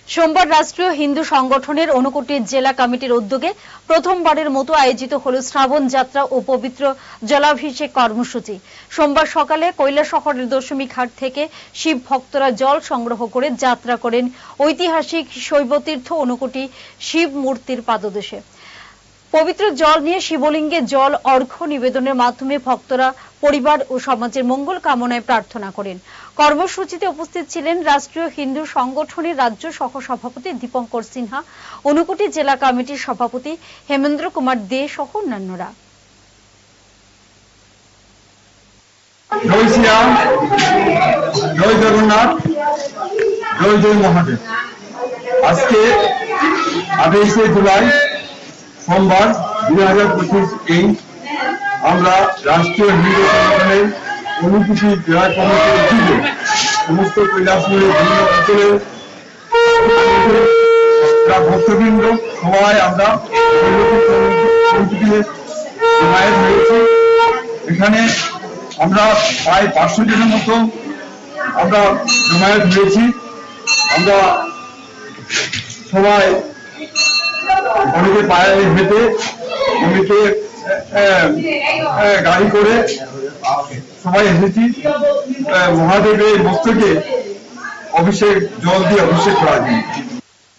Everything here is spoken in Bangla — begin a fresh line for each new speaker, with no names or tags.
সোমবার রাষ্ট্রীয় হিন্দু সংগঠনের ঊনকোটি জেলা কমিটির উদ্যোগে প্রথমবারের মতো আয়োজিত হল শ্রাবণ যাত্রা ও পবিত্র জলাভিষেক কর্মসূচি। সোমবার সকালে কৈলাসহরের দশমী ঘাট থেকে শিব ভক্তরা জল সংগ্রহ করে যাত্রা করেন ঐতিহাসিক শৈবতীর্থ ঊনকোটি শিব মূর্তির পাদদেশে। পবিত্র জল নিয়ে শিবলিঙ্গে জল অর্ঘ্য নিবেদনের মাধ্যমে ভক্তরা পরিবার ও সমাজের মঙ্গল কামনায় প্রার্থনা করেন। কর্মসূচিতে উপস্থিত ছিলেন রাষ্ট্রীয় হিন্দু সংগঠনের রাজ্য সহ সভাপতি দীপঙ্কর সিনহা, ঊনকোটি জেলা কমিটির সভাপতি হেমেন্দ্র কুমার দে সহ অন্যান্যরা।
জয় শ্রীরাম, জয় জগন্নাথ, জয় জয় মহাদেব। আজকে 28শে জুলাই সোমবার 2025 আমরা রাষ্ট্রীয় হিন্দু সংগঠনের ঊনকোটি জেলা কমিটির উদ্যোগে সমস্ত কৈলাসহরের বিভিন্ন অঞ্চলের ভক্তবৃন্দ সবাই আমরা জমায়েত হয়েছি। এখানে আমরা প্রায় 500 জনের মতো আমরা জমায়েত হয়েছি। আমরা সবাই অনেকে পায়ে হেঁটে, অনেকে গাড়ি করে সবাই এসেছি মহাদেবের মস্তকে অভিষেক জল দিয়ে অভিষেক করার জন্য।